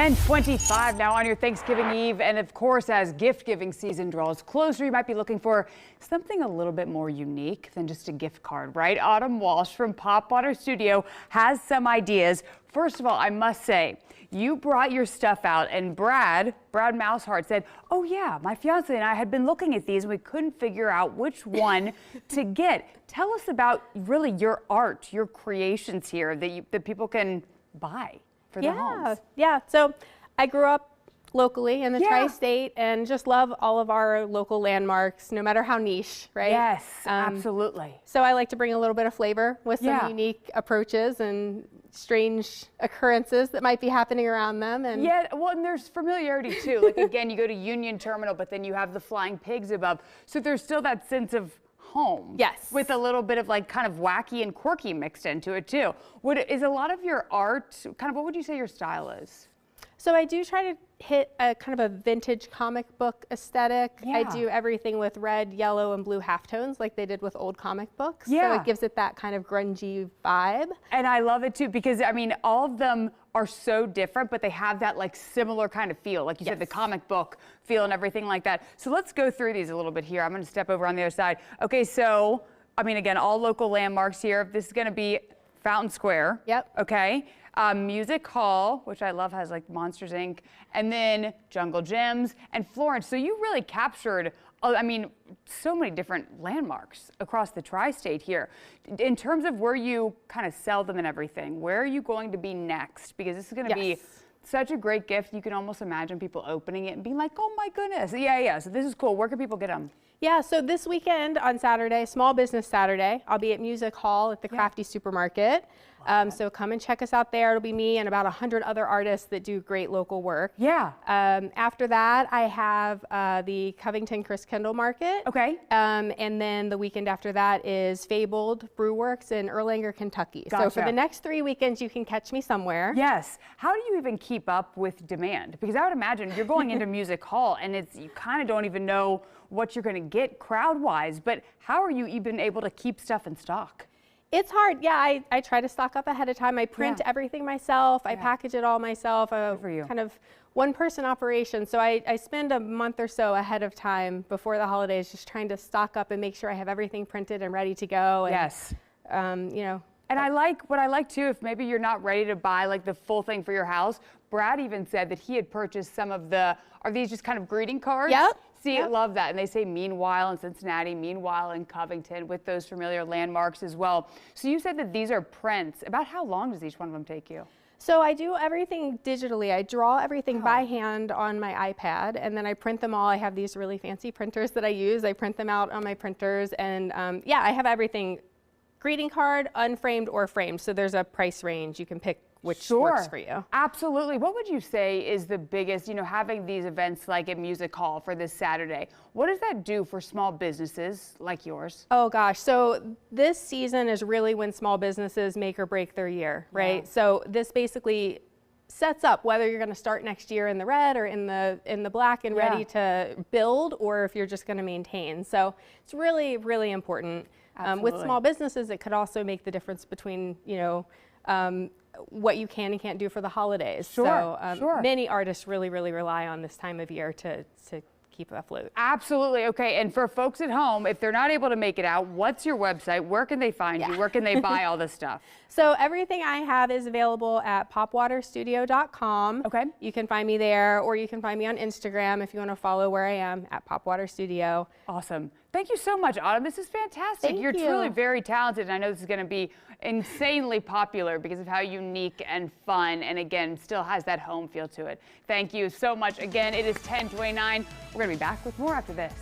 10:25 now on your Thanksgiving Eve, and of course, as gift-giving season draws closer, you might be looking for something a little bit more unique than just a gift card, right? Autumn Walsh from Popwater Studio has some ideas. First of all, I must say, you brought your stuff out, and Brad Mouseheart said, "Oh yeah, my fiance and I had been looking at these, and we couldn't figure out which one to get." Tell us about really your art, your creations here that people can buy for their homes. Yeah. So I grew up locally in the tri-state and just love all of our local landmarks, no matter how niche, right? Yes, absolutely. So I like to bring a little bit of flavor with some unique approaches and strange occurrences that might be happening around them. And well, and there's familiarity too. Like again, you go to Union Terminal, but then you have the flying pigs above. So there's still that sense of home. Yes. With a little bit of like kind of wacky and quirky mixed into it too. Is a lot of your art, kind of what would you say your style is? So I do try to hit a kind of a vintage comic book aesthetic. Yeah. I do everything with red, yellow, and blue halftones like they did with old comic books. Yeah. So it gives it that kind of grungy vibe. And I love it too because I mean all of them are so different, but they have that like similar kind of feel. Like you said, the comic book feel and everything like that. So let's go through these a little bit here. I'm going to step over on the other side. Okay, so I mean again, all local landmarks here. This is going to be Fountain Square. Yep. Okay. Music Hall, which I love, has like Monsters Inc., and then Jungle Gyms and Florence. So you really captured, I mean, so many different landmarks across the tri-state here. In terms of where you kind of sell them and everything, where are you going to be next? Because this is going to be such a great gift. You can almost imagine people opening it and being like, oh my goodness. Yeah. So this is cool. Where can people get them? Yeah, so this weekend on Saturday, Small Business Saturday, I'll be at Music Hall at the Crafty Supermarket. So come and check us out there. It'll be me and about 100 other artists that do great local work. Yeah. After that, I have the Covington Chris Kendall Market. Okay. And then the weekend after that is Fabled Brewworks in Erlanger, Kentucky. Gotcha. So for the next 3 weekends, you can catch me somewhere. Yes. How do you even keep up with demand? Because I would imagine you're going into Music Hall and you kind of don't even know what you're going to get crowd-wise, but how are you even able to keep stuff in stock? It's hard. Yeah, I try to stock up ahead of time. I print everything myself. I package it all myself. Kind of one-person operation. So I spend a month or so ahead of time before the holidays just trying to stock up and make sure I have everything printed and ready to go. And, you know. And what I like too, if maybe you're not ready to buy like the full thing for your house, Brad even said that he had purchased some of are these just kind of greeting cards? Yep. See, love that. And they say meanwhile in Cincinnati, meanwhile in Covington, with those familiar landmarks as well. So you said that these are prints. About how long does each one of them take you? So I do everything digitally. I draw everything by hand on my iPad, and then I print them all. I have these really fancy printers that I use. I print them out on my printers, and I have everything greeting card, unframed or framed. So there's a price range. You can pick which works for you. Absolutely. What would you say is the biggest, having these events like at Music Hall for this Saturday, what does that do for small businesses like yours? Oh gosh, so this season is really when small businesses make or break their year, right? So this basically sets up whether you're going to start next year in the red or in the black and ready to build, or if you're just going to maintain. So it's really, really important. With small businesses, it could also make the difference between, what you can and can't do for the holidays. So many artists really, really rely on this time of year to keep afloat. Absolutely. Okay. And for folks at home, if they're not able to make it out, what's your website? Where can they find you? Where can they buy all this stuff? So everything I have is available at popwaterstudio.com. Okay. You can find me there, or you can find me on Instagram if you want to follow where I am at Popwater Studio. Awesome. Thank you so much, Autumn. This is fantastic. You're truly very talented, and I know this is going to be insanely popular because of how unique and fun, and again, still has that home feel to it. Thank you so much. Again, it is 10:29. We're going to be back with more after this.